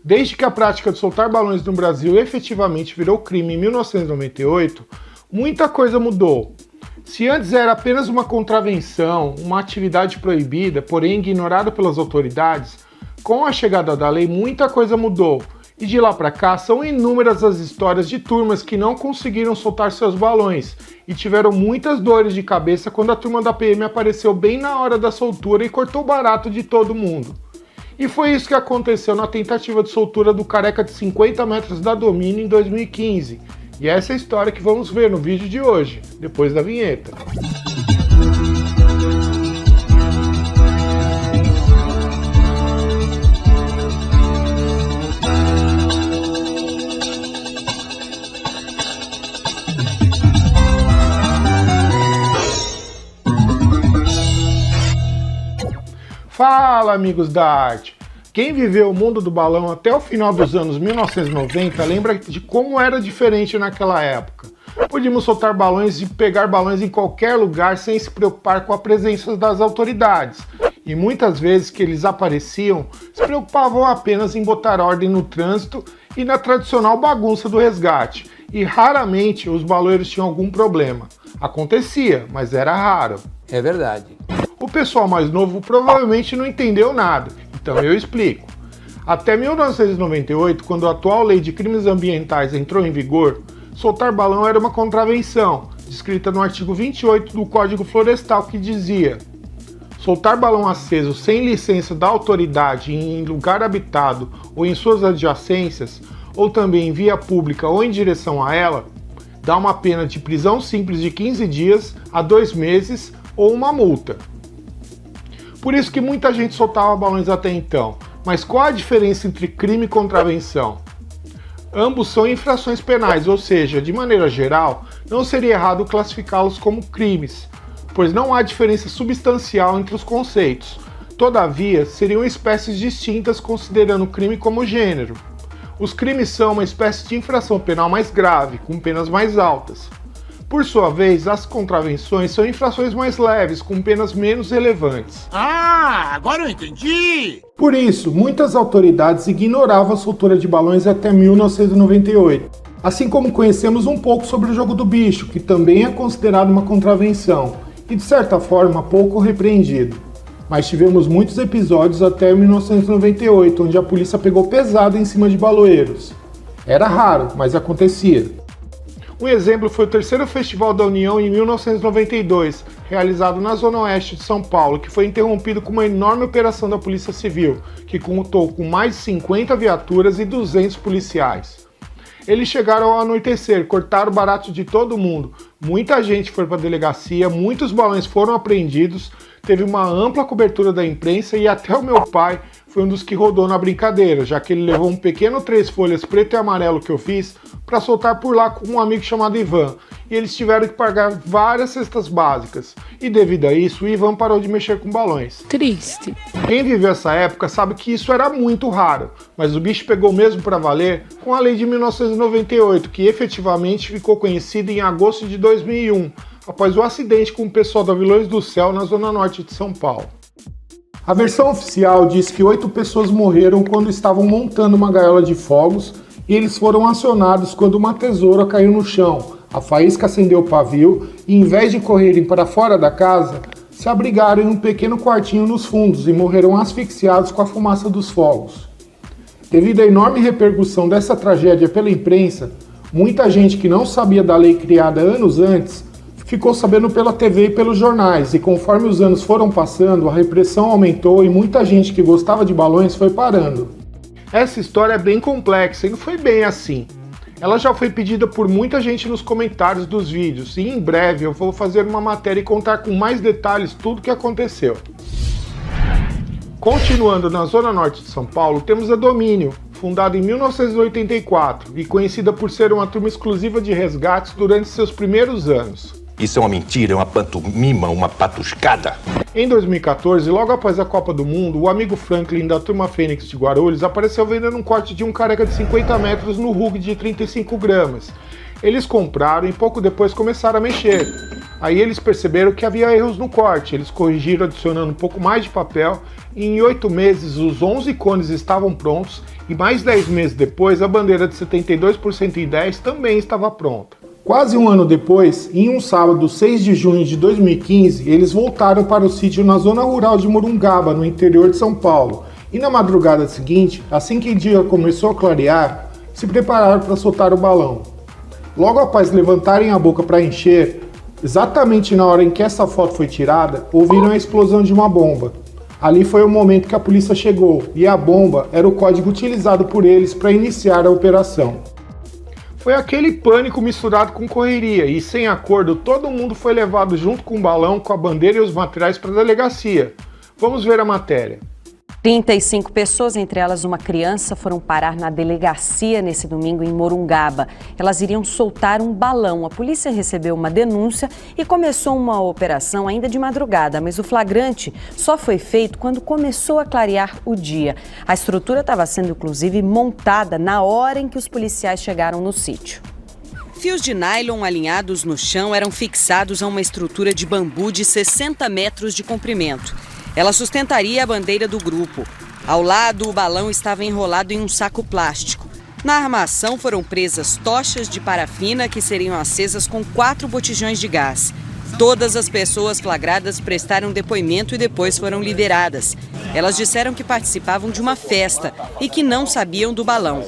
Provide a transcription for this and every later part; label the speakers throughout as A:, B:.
A: Desde que a prática de soltar balões no Brasil efetivamente virou crime em 1998, muita coisa mudou. Se antes era apenas uma contravenção, uma atividade proibida, porém ignorada pelas autoridades, com a chegada da lei muita coisa mudou. E de lá para cá são inúmeras as histórias de turmas que não conseguiram soltar seus balões e tiveram muitas dores de cabeça quando a turma da PM apareceu bem na hora da soltura e cortou o barato de todo mundo. E foi isso que aconteceu na tentativa de soltura do careca de 50 metros da Domínio em 2015. E essa é a história que vamos ver no vídeo de hoje, depois da vinheta. Fala, amigos da arte! Quem viveu o mundo do balão até o final dos anos 1990 lembra de como era diferente naquela época. Podíamos soltar balões e pegar balões em qualquer lugar sem se preocupar com a presença das autoridades. E muitas vezes que eles apareciam, se preocupavam apenas em botar ordem no trânsito e na tradicional bagunça do resgate. E raramente os baloeiros tinham algum problema. Acontecia, mas era raro.
B: É verdade.
A: O pessoal mais novo provavelmente não entendeu nada, então eu explico. Até 1998, quando a atual lei de crimes ambientais entrou em vigor, soltar balão era uma contravenção, descrita no artigo 28 do Código Florestal, que dizia: soltar balão aceso sem licença da autoridade em lugar habitado ou em suas adjacências, ou também em via pública ou em direção a ela, dá uma pena de prisão simples de 15 dias a 2 meses ou uma multa. Por isso que muita gente soltava balões até então. Mas qual a diferença entre crime e contravenção? Ambos são infrações penais, ou seja, de maneira geral, não seria errado classificá-los como crimes, pois não há diferença substancial entre os conceitos. Todavia, seriam espécies distintas considerando o crime como gênero. Os crimes são uma espécie de infração penal mais grave, com penas mais altas. Por sua vez, as contravenções são infrações mais leves, com penas menos relevantes.
C: Ah, agora eu entendi!
A: Por isso, muitas autoridades ignoravam a soltura de balões até 1998. Assim como conhecemos um pouco sobre o jogo do bicho, que também é considerado uma contravenção, e de certa forma pouco repreendido. Mas tivemos muitos episódios até 1998, onde a polícia pegou pesado em cima de baloeiros. Era raro, mas acontecia. Um exemplo foi o terceiro Festival da União em 1992, realizado na Zona Oeste de São Paulo, que foi interrompido com uma enorme operação da Polícia Civil, que contou com mais de 50 viaturas e 200 policiais. Eles chegaram ao anoitecer, cortaram o barato de todo mundo, muita gente foi para a delegacia, muitos balões foram apreendidos, teve uma ampla cobertura da imprensa e até o meu pai foi um dos que rodou na brincadeira, já que ele levou um pequeno 3 folhas preto e amarelo que eu fiz para soltar por lá com um amigo chamado Ivan, e eles tiveram que pagar várias cestas básicas, e devido a isso o Ivan parou de mexer com balões.
D: Triste.
A: Quem viveu essa época sabe que isso era muito raro, mas o bicho pegou mesmo para valer com a lei de 1998, que efetivamente ficou conhecida em agosto de 2001, após o acidente com o pessoal da Vilões do Céu na zona norte de São Paulo. A versão oficial diz que 8 pessoas morreram quando estavam montando uma gaiola de fogos e eles foram acionados quando uma tesoura caiu no chão. A faísca acendeu o pavio e, em vez de correrem para fora da casa, se abrigaram em um pequeno quartinho nos fundos e morreram asfixiados com a fumaça dos fogos. Devido à enorme repercussão dessa tragédia pela imprensa, muita gente que não sabia da lei criada anos antes ficou sabendo pela TV e pelos jornais, e conforme os anos foram passando, a repressão aumentou e muita gente que gostava de balões foi parando. Essa história é bem complexa e não foi bem assim. Ela já foi pedida por muita gente nos comentários dos vídeos, e em breve eu vou fazer uma matéria e contar com mais detalhes tudo o que aconteceu. Continuando na Zona Norte de São Paulo, temos a Domínio, fundada em 1984 e conhecida por ser uma turma exclusiva de resgates durante seus primeiros anos.
C: Isso é uma mentira, é uma pantomima, uma patuscada.
A: Em 2014, logo após a Copa do Mundo, o amigo Franklin da Turma Fênix de Guarulhos apareceu vendendo um corte de um careca de 50 metros no RUG de 35 gramas. Eles compraram e pouco depois começaram a mexer. Aí eles perceberam que havia erros no corte, eles corrigiram adicionando um pouco mais de papel e em 8 meses os 11 cones estavam prontos e mais 10 meses depois a bandeira de 72% em 10 também estava pronta. Quase um ano depois, em um sábado 6 de junho de 2015, eles voltaram para o sítio na zona rural de Morungaba, no interior de São Paulo. E na madrugada seguinte, assim que o dia começou a clarear, se prepararam para soltar o balão. Logo após levantarem a boca para encher, exatamente na hora em que essa foto foi tirada, ouviram a explosão de uma bomba. Ali foi o momento que a polícia chegou, e a bomba era o código utilizado por eles para iniciar a operação. Foi aquele pânico misturado com correria, e sem acordo todo mundo foi levado junto com o balão, com a bandeira e os materiais para a delegacia. Vamos ver a matéria.
B: 35 pessoas, entre elas uma criança, foram parar na delegacia nesse domingo em Morungaba. Elas iriam soltar um balão. A polícia recebeu uma denúncia e começou uma operação ainda de madrugada, mas o flagrante só foi feito quando começou a clarear o dia. A estrutura estava sendo, inclusive, montada na hora em que os policiais chegaram no sítio. Fios de nylon alinhados no chão eram fixados a uma estrutura de bambu de 60 metros de comprimento. Ela sustentaria a bandeira do grupo. Ao lado, o balão estava enrolado em um saco plástico. Na armação foram presas tochas de parafina que seriam acesas com 4 botijões de gás. Todas as pessoas flagradas prestaram depoimento e depois foram liberadas. Elas disseram que participavam de uma festa e que não sabiam do balão.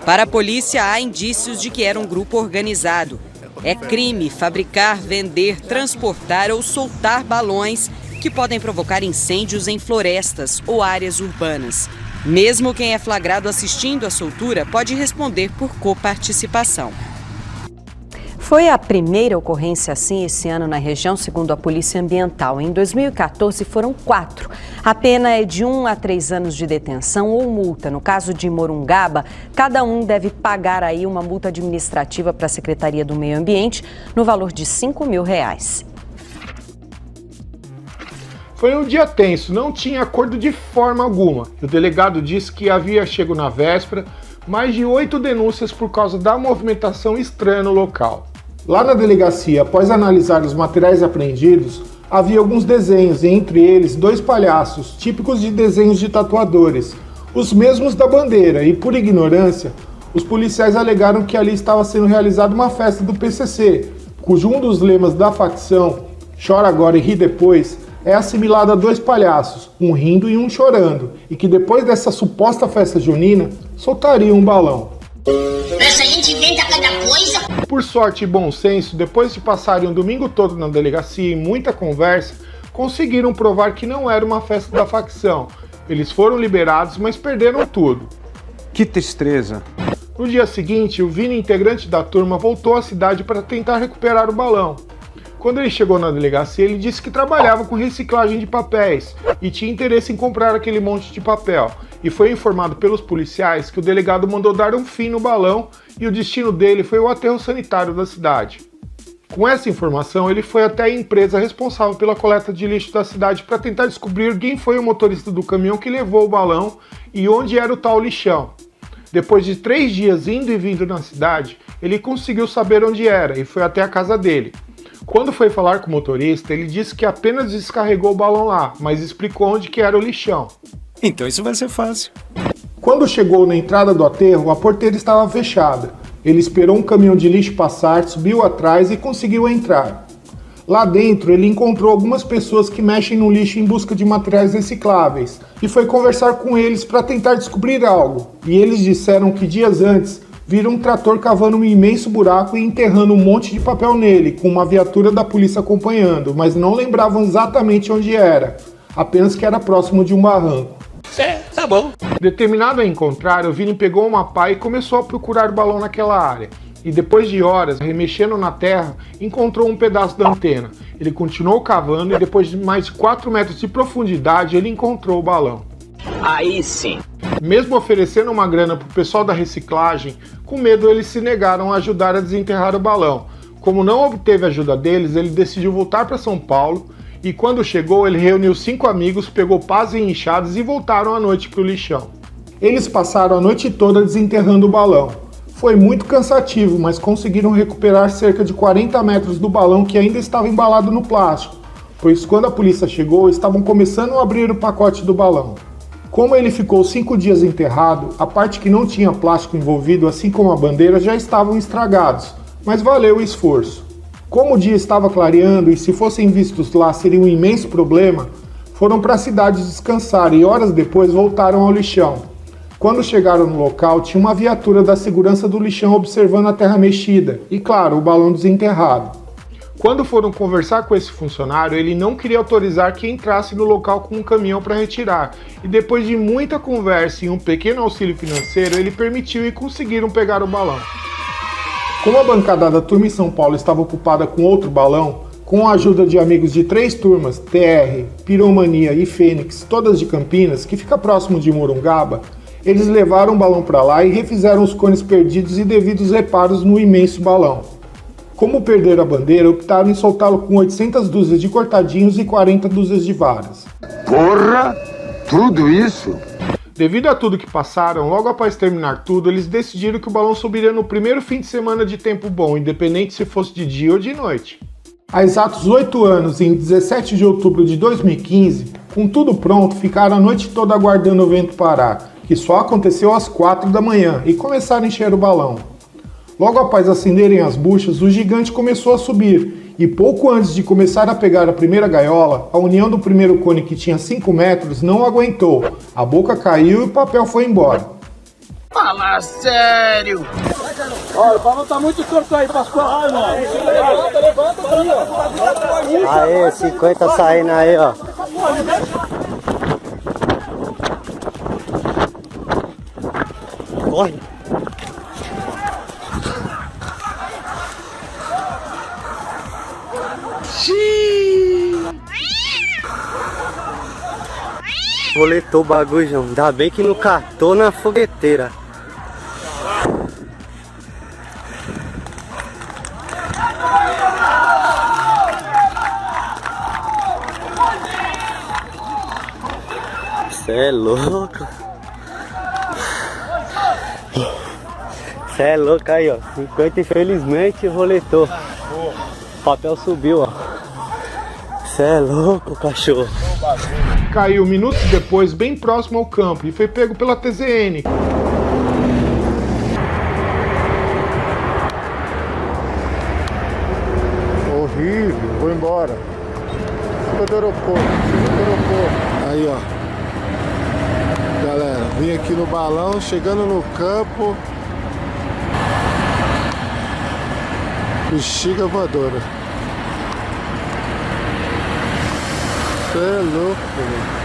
B: Para a polícia, há indícios de que era um grupo organizado. É crime fabricar, vender, transportar ou soltar balões que podem provocar incêndios em florestas ou áreas urbanas. Mesmo quem é flagrado assistindo à soltura pode responder por coparticipação. Foi a primeira ocorrência assim esse ano na região, segundo a Polícia Ambiental. Em 2014 foram 4. A pena é de 1 a 3 anos de detenção ou multa. No caso de Morungaba, cada um deve pagar aí uma multa administrativa para a Secretaria do Meio Ambiente no valor de R$5 mil.
A: Foi um dia tenso, não tinha acordo de forma alguma. O delegado disse que havia chego na véspera mais de 8 denúncias por causa da movimentação estranha no local. Lá na delegacia, após analisar os materiais apreendidos, havia alguns desenhos, entre eles 2 palhaços, típicos de desenhos de tatuadores, os mesmos da bandeira, e por ignorância, os policiais alegaram que ali estava sendo realizada uma festa do PCC, cujo um dos lemas da facção, chora agora e ri depois, é assimilado a 2 palhaços, um rindo e um chorando, e que depois dessa suposta festa junina, soltariam um balão.
D: Essa gente inventa cada coisa.
A: Por sorte e bom senso, depois de passarem o domingo todo na delegacia e muita conversa, conseguiram provar que não era uma festa da facção. Eles foram liberados, mas perderam tudo.
E: Que tristeza.
A: No dia seguinte, o Vini, integrante da turma, voltou à cidade para tentar recuperar o balão. Quando ele chegou na delegacia, ele disse que trabalhava com reciclagem de papéis e tinha interesse em comprar aquele monte de papel. E foi informado pelos policiais que o delegado mandou dar um fim no balão e o destino dele foi o aterro sanitário da cidade. Com essa informação, ele foi até a empresa responsável pela coleta de lixo da cidade para tentar descobrir quem foi o motorista do caminhão que levou o balão e onde era o tal lixão. Depois de 3 dias indo e vindo na cidade, ele conseguiu saber onde era e foi até a casa dele. Quando foi falar com o motorista, ele disse que apenas descarregou o balão lá, mas explicou onde que era o lixão.
E: Então isso vai ser fácil.
A: Quando chegou na entrada do aterro, a porteira estava fechada. Ele esperou um caminhão de lixo passar, subiu atrás e conseguiu entrar. Lá dentro, ele encontrou algumas pessoas que mexem no lixo em busca de materiais recicláveis e foi conversar com eles para tentar descobrir algo. E eles disseram que dias antes viram um trator cavando um imenso buraco e enterrando um monte de papel nele, com uma viatura da polícia acompanhando, mas não lembravam exatamente onde era, apenas que era próximo de um barranco.
C: Tá bom.
A: Determinado a encontrar, o Vini pegou uma pá e começou a procurar o balão naquela área. E depois de horas, remexendo na terra, encontrou um pedaço da antena. Ele continuou cavando e depois de mais de 4 metros de profundidade, ele encontrou o balão.
D: Aí sim.
A: Mesmo oferecendo uma grana para o pessoal da reciclagem, com medo eles se negaram a ajudar a desenterrar o balão. Como não obteve ajuda deles, ele decidiu voltar para São Paulo e quando chegou ele reuniu 5 amigos, pegou pás e enxadas e voltaram à noite para o lixão. Eles passaram a noite toda desenterrando o balão. Foi muito cansativo, mas conseguiram recuperar cerca de 40 metros do balão que ainda estava embalado no plástico, pois quando a polícia chegou, estavam começando a abrir o pacote do balão. Como ele ficou 5 dias enterrado, a parte que não tinha plástico envolvido, assim como a bandeira, já estavam estragados, mas valeu o esforço. Como o dia estava clareando e se fossem vistos lá seria um imenso problema, foram para a cidade descansar e horas depois voltaram ao lixão. Quando chegaram no local, tinha uma viatura da segurança do lixão observando a terra mexida e, claro, o balão desenterrado. Quando foram conversar com esse funcionário, ele não queria autorizar que entrasse no local com um caminhão para retirar, e depois de muita conversa e um pequeno auxílio financeiro, ele permitiu e conseguiram pegar o balão. Como a bancada da turma em São Paulo estava ocupada com outro balão, com a ajuda de amigos de 3 turmas, TR, Piromania e Fênix, todas de Campinas, que fica próximo de Morungaba, eles levaram o balão para lá e refizeram os cones perdidos e devidos reparos no imenso balão. Como perderam a bandeira, optaram em soltá-lo com 800 dúzias de cortadinhos e 40 dúzias de varas.
F: Porra! Tudo isso?
A: Devido a tudo que passaram, logo após terminar tudo, eles decidiram que o balão subiria no primeiro fim de semana de tempo bom, independente se fosse de dia ou de noite. Há exatos 8 anos, em 17 de outubro de 2015, com tudo pronto, ficaram a noite toda aguardando o vento parar, que só aconteceu às 4 da manhã, e começaram a encher o balão. Logo após acenderem as buchas, o gigante começou a subir, e pouco antes de começar a pegar a primeira gaiola, a união do primeiro cone, que tinha 5 metros, não aguentou, a boca caiu e o papel foi embora.
D: Fala sério!
G: Olha, o balão tá muito torto aí, Pascoal. Levanta aí, ó.
H: Aê, 50 saindo aí, ó. Corre. Roletou o bagulho, João. Ainda bem que não catou na fogueteira. Cê é louco. Cê é louco aí, ó. 50 infelizmente roletou. O papel subiu, ó. Cê é louco, cachorro.
A: Caiu minutos depois, bem próximo ao campo, e foi pego pela TZN.
I: Horrível, vou embora. Chega do aeroporto, Aí, ó. Galera, vim aqui no balão, chegando no campo. Bexiga voadora. Cê é louco, velho.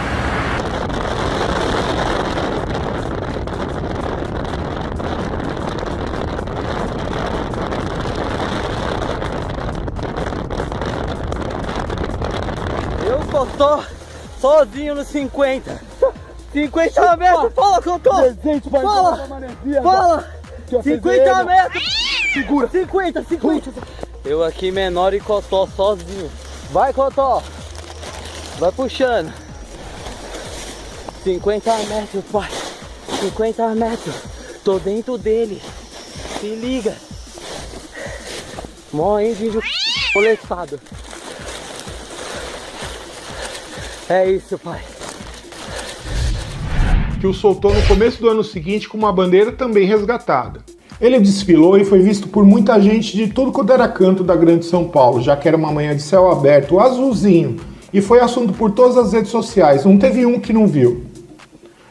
H: Eu tô sozinho nos 50. 50 metros, fala, Cotô! Fala! 50 metros! Segura! 50! Eu aqui menor e Cotó sozinho. Vai, Cotó! Vai puxando. 50 metros, pai. 50 metros. Tô dentro dele. Se liga. Mó índio coletado. É isso, pai.
A: Que o soltou no começo do ano seguinte com uma bandeira também resgatada. Ele desfilou e foi visto por muita gente de tudo quanto era canto da Grande São Paulo, já que era uma manhã de céu aberto, azulzinho, e foi assunto por todas as redes sociais, não teve um que não viu.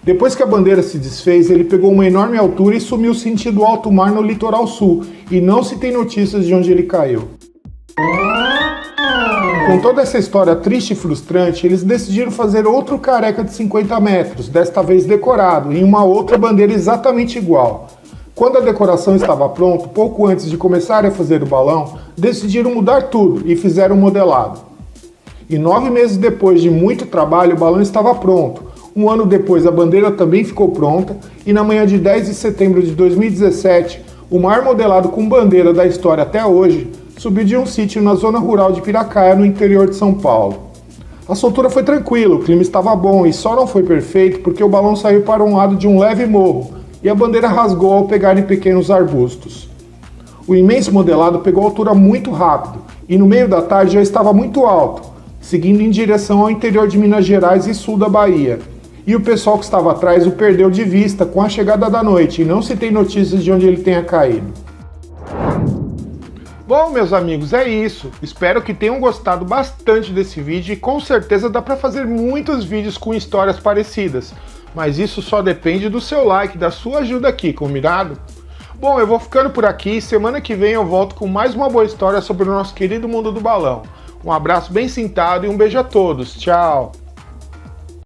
A: Depois que a bandeira se desfez, ele pegou uma enorme altura e sumiu sentido alto mar no litoral sul, e não se tem notícias de onde ele caiu. Com toda essa história triste e frustrante, eles decidiram fazer outro careca de 50 metros, desta vez decorado, em uma outra bandeira exatamente igual. Quando a decoração estava pronta, pouco antes de começar a fazer o balão, decidiram mudar tudo e fizeram um modelado. E 9 meses depois de muito trabalho, o balão estava pronto. Um ano depois, a bandeira também ficou pronta, e na manhã de 10 de setembro de 2017, o maior modelado com bandeira da história até hoje subiu de um sítio na zona rural de Piracaia, no interior de São Paulo. A soltura foi tranquila, o clima estava bom e só não foi perfeito porque o balão saiu para um lado de um leve morro, e a bandeira rasgou ao pegar em pequenos arbustos. O imenso modelado pegou altura muito rápido e no meio da tarde já estava muito alto, seguindo em direção ao interior de Minas Gerais e sul da Bahia. E o pessoal que estava atrás o perdeu de vista com a chegada da noite e não se tem notícias de onde ele tenha caído. Bom, meus amigos, é isso. Espero que tenham gostado bastante desse vídeo e com certeza dá para fazer muitos vídeos com histórias parecidas. Mas isso só depende do seu like, da sua ajuda aqui, combinado? Bom, eu vou ficando por aqui. Semana que vem eu volto com mais uma boa história sobre o nosso querido mundo do balão. Um abraço bem sentado e um beijo a todos. Tchau!